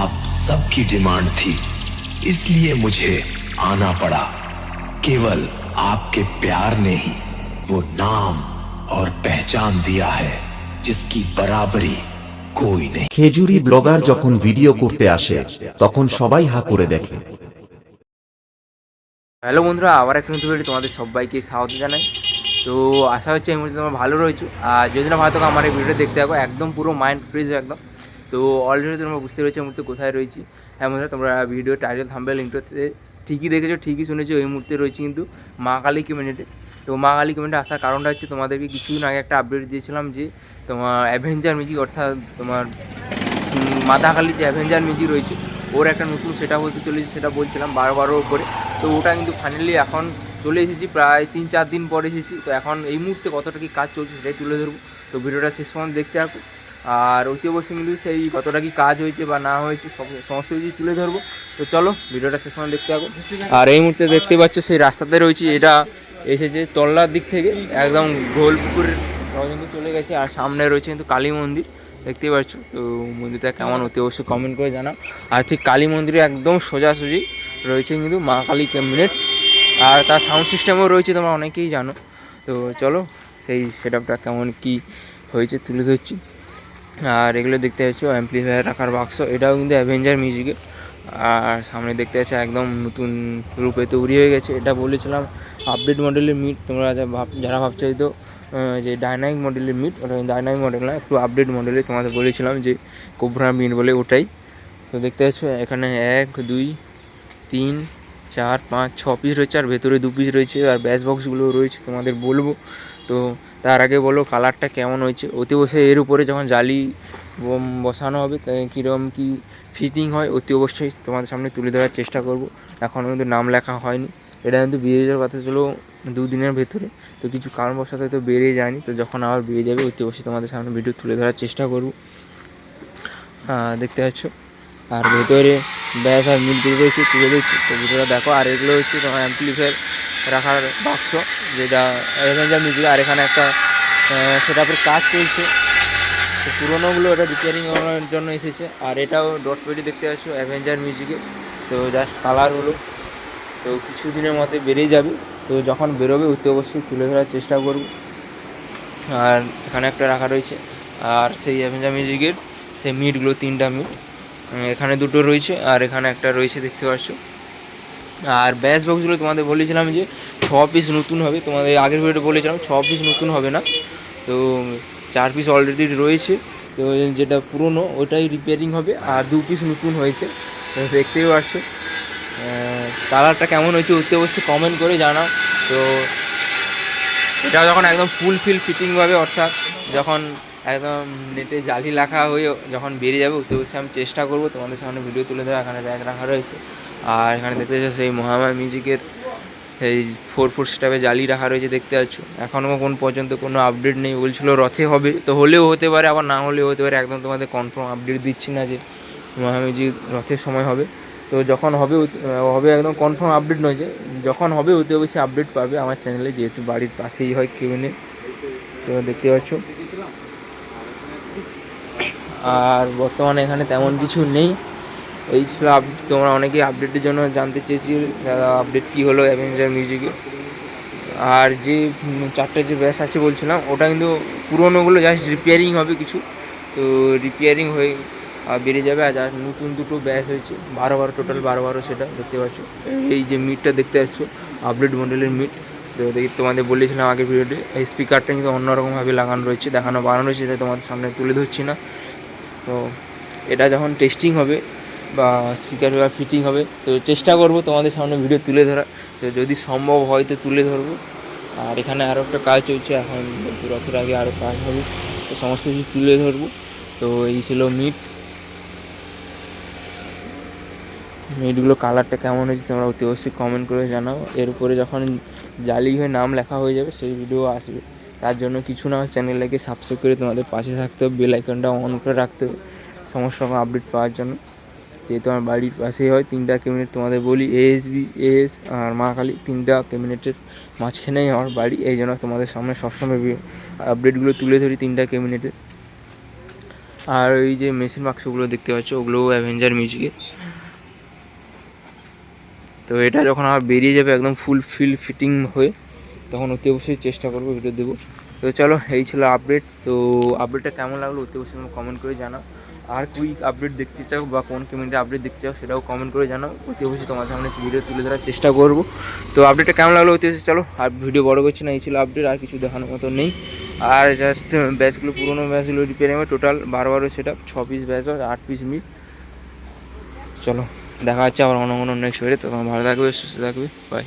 आप सबकी डिमांड थी, इसलिए मुझे आना पड़ा। केवल आपके प्यार ने ही वो नाम और पहचान दिया है जिसकी बराबरी कोई नहीं। খেজুরি ব্লগার যখন ভিডিও করতে আসে তখন সবাই হা করে দেখে। হ্যালো বন্ধুরা, আবার একটা নতুন ভিডিও তোমাদের সবাইকে স্বাগত জানাই। তো আশা হচ্ছে এই মুহূর্তে তোমরা ভালো রয়েছো। আর যদি না ভালো থাকো আমার এই ভিডিওটা দেখতে থাকো, একদম পুরো মাইন্ড ফ্রেশ একদম। তো অলরেডি তোমরা বুঝতে পেরেছো এই মুহূর্তে কোথায় রয়েছি। হ্যাঁ বন্ধুরা, তোমরা ভিডিও টাইটেল থাম্বনেল ইন্ট্রোতে ঠিকই দেখেছো, ঠিকই শুনেছো, এই মুহূর্তে রয়েছে কিন্তু মা কালী কমিউনিটি। তো মা কালী কমিউনিটি আসার কারণটা হচ্ছে তোমাদেরকে কিছুদিন আগে একটা আপডেট দিয়েছিলাম যে তোমার অ্যাভেঞ্জার মিউজিক, অর্থাৎ তোমার মাতা কালীর যে অ্যাভেঞ্জার মিউজিক রয়েছে ওর একটা নতুন সেটআপ হতে চলেছে, সেটা বলছিলাম 12 উপরে। তো ওটা কিন্তু ফাইনালি এখন চলে এসেছি, প্রায় 3-4 দিন পরে এসেছি। তো এখন এই মুহূর্তে কতটা কী কাজ চলছে সেটাই তুলে ধরবো। তো ভিডিওটা শেষ পর্যন্ত দেখতে থাকো। আর অতি অবশ্যই কিন্তু সেই কতটা কী কাজ হয়েছে বা না হয়েছে সমস্ত কিছু তুলে ধরবো। তো চলো ভিডিওটা শেষ পর্যন্ত দেখতে থাকো। আর এই মুহূর্তে দেখতে পাচ্ছ সেই রাস্তাতে রয়েছে, এটা এসেছে তল্লার দিক থেকে একদম গোলপুকুরের পর্যন্ত চলে গেছে। আর সামনে রয়েছে কিন্তু কালী মন্দির, দেখতেই পাচ্ছ। তো মন্দিরটা কেমন অতি অবশ্যই কমেন্ট করে জানাও। আর ঠিক কালী মন্দিরে একদম সোজাসুজি রয়েছে কিন্তু মা কালী ক্যাবিনেট, আর তার সাউন্ড সিস্টেমও রয়েছে, তোমরা অনেকেই জানো। তো চলো সেই সেটআপটা কেমন কি হয়েছে তুলে ধরছি। আর এগুলো দেখতে পাচ্ছ অ্যাম্পলিফায়ার রাখার বাক্স, এটাও কিন্তু অ্যাভেঞ্জার মিউজিকের। আর সামনে দেখতে পাচ্ছ একদম নতুন রূপে তৈরি হয়ে গেছে। এটা বলেছিলাম আপডেট মডেলের মিট, তোমরা যারা ভাবছো তো যে ডাইনামিক মডেলের মিট, ওটা ডাইনামিক মডেল না, একটু আপডেট মডেলে তোমাদের বলেছিলাম যে কোবরা মিট বলে, ওটাই। তো দেখতে পাচ্ছ এখানে 1 2 3 4 5 6 পিস রয়েছে, আর ভেতরে 2 পিস রয়েছে, আর ব্যাস বক্সগুলো রয়েছে তোমাদের বলবো। তো তার আগে বলো কালারটা কেমন হয়েছে। অতি অবশ্যই এর উপরে যখন জালি বসানো হবে কীরকম কী ফিটিং হয় অতি অবশ্যই তোমাদের সামনে তুলে ধরার চেষ্টা করব। এখনও কিন্তু নাম লেখা হয়নি, এটা কিন্তু বেরিয়ে যাওয়ার কথা ছিল 2 দিনের ভেতরে। তো কিছু কারণবশত হয়তো বেরিয়ে যায়নি, তো যখন আবার বেরিয়ে যাবে অতি অবশ্যই তোমাদের সামনে ভিডিও তুলে ধরার চেষ্টা করব। দেখতে পাচ্ছ আর ভেতরে ব্যাস আর মিলগুলো রয়েছে, তুলে দিচ্ছি। তো ভিডিওটা দেখো। আর এগুলো হচ্ছে তোমার অ্যাম্পলিফায়ার রাখার বাক্স, যেটা অ্যাভেঞ্জার মিউজিক। আর এখানে একটা সেটআপের কাজ চলছে, তো পুরোনোগুলো এটা রিপেয়ারিং করার জন্য এসেছে। আর এটাও ডট পেটি দেখতে পাচ্ছ অ্যাভেঞ্জার মিউজিকে। তো জাস্ট কালার হলো, তো কিছুদিনের মধ্যে বেরিয়ে যাবে। তো যখন বেরোবে অতি অবশ্যই তুলে ধরার চেষ্টা করব। আর এখানে একটা রাখা রয়েছে, আর সেই অ্যাভেঞ্জার মিউজিকের সেই মিটগুলো 3টা মিট, এখানে 2টো রয়েছে, আর এখানে একটা রয়েছে দেখতে পাচ্ছ। আর ব্যাস বক্সগুলো তোমাদের বলেছিলাম যে 6 পিস নতুন হবে, তোমাদের আগের ভিডিওতে বলেছিলাম 6 পিস নতুন হবে না। তো 4 পিস অলরেডি রয়েছে, তো যেটা পুরনো ওটাই রিপেয়ারিং হবে, আর 2 পিস নতুন হয়েছে। দেখতেই পাচ্ছ কালারটা কেমন হয়েছে অতি অবশ্যই কমেন্ট করে জানাও। তো এটা যখন একদম ফুলফিল ফিটিংভাবে, অর্থাৎ যখন একদম নেটে জালি রাখা হয়ে যখন বেরিয়ে যাবে অতি অবশ্যই আমি চেষ্টা করবো তোমাদের সামনে ভিডিও তুলে দেওয়া। এখানে র্যাক রাখা রয়েছে, আর এখানে দেখতে পাচ্ছ সেই মহামায়া মিউজিকের এই 4 ফুট সেটআপে জালি রাখা রয়েছে, দেখতে পাচ্ছ। এখনও কোন পর্যন্ত কোনো আপডেট নেই, বলছিল রথে হবে, তো হলেও হতে পারে আবার না হলেও হতে পারে। একদম তোমাদের কনফার্ম আপডেট দিচ্ছি না যে মহামায়া মিউজিক রথের সময় হবে। তো যখন হবে হবে একদম কনফার্ম আপডেট নয়, যে যখন হবে অতি অবশ্যই আপডেট পাবে আমার চ্যানেলে, যেহেতু বাড়ির পাশেই হয় কেবিনে। তো দেখতে পাচ্ছ। আর বর্তমানে এখানে তেমন কিছু নেই, এই ছিল আপডেট। তোমরা অনেকেই আপডেটের জন্য জানতে চেয়েছি দাদা আপডেট কী হলো অ্যাভেঞ্জার মিউজিকে। আর যে 4টে যে ব্যাস আছে বলছিলাম, ওটা কিন্তু পুরোনোগুলো জাস্ট রিপেয়ারিং হবে কিছু, তো রিপেয়ারিং হয়ে বেরিয়ে যাবে। আর যা নতুন 2টো ব্যাস হয়েছে 12 টোটাল 12 সেটা দেখতে পাচ্ছ। এই যে মিটটা দেখতে পাচ্ছ আপডেট মডেলের মিট। তো দেখি তোমাদের বলেছিলাম আগের ভিডিওতে, এই স্পিকারটা কিন্তু অন্যরকমভাবে লাগানো রয়েছে, দেখানো বানানো রয়েছে, তাই তোমাদের সামনে তুলে ধরছি না। তো এটা যখন টেস্টিং হবে বা স্পিকার ফিটিং হবে, তো চেষ্টা করব তোমাদের সামনে ভিডিও তুলে ধরা। তো যদি সম্ভব হয় তো তুলে ধরবো। আর এখানে আরও একটা কাজ চলছে, এখন রথের আগে আরও কাজ হবে, তো সমস্ত কিছু তুলে ধরবো। তো এই ছিল মিটগুলো কালারটা কেমন হয়েছে তোমরা অতি অবশ্যই কমেন্ট করে জানাও। এর উপরে যখন জালি হয়ে নাম লেখা হয়ে যাবে সেই ভিডিও আসবে। তার জন্য কিছু না, চ্যানেলটাকে সাবস্ক্রাইব করে তোমাদের পাশে থাকতে হবে, বেল আইকনটা অন করে রাখতে হবে সমস্ত রকম আপডেট পাওয়ার জন্য। যেহেতু আমার বাড়ির পাশেই হয়, 3টা ক্যাবিনেট তোমাদের বলি, এএস আর মা কালী 3টা ক্যাবিনেটের মাঝখানেই আমার বাড়ি, এই জন্য তোমাদের সামনে সবসময় আপডেটগুলো তুলে ধরি 3টা ক্যাবিনেটের। আর এই যে মেশিন বাক্সগুলো দেখতে পাচ্ছ ওগুলোও অ্যাভেঞ্জার মিউজিকের। তো এটা যখন আমার বেরিয়ে যাবে একদম ফুল ফিটিং হয়ে, তখন অতি অবশ্যই চেষ্টা করবো ভিডিও দেবো। তো চলো, এই ছিল আপডেট। তো আপডেটটা কেমন লাগলো অতি অবশ্যই তোমরা কমেন্ট করে জানাও। আর কুইক আপডেট দেখতে চাও বা কোন কমিউনিটি আপডেট দেখতে চাও সেটাও কমেন্ট করে জানাও, অতি অবশ্যই তোমার সামনে ভিডিও তুলে ধরার চেষ্টা করবো। তো আপডেটটা কেমন লাগলো অতি অবশ্যই, চলো আর ভিডিও বড় করছি না, এই ছিল আপডেট, আর কিছু দেখানোর মতো নেই। আর জাস্ট ব্যাচগুলো, পুরোনো ব্যাচগুলো রিপেয়ারিং হবে, total 12 set up, 6 piece batch আর 8 পিস মিট। চলো দেখা হচ্ছে আবার অন্য নেক্সট ভিডিও। তো ভালো থাকবে, সুস্থ থাকবে, বাই।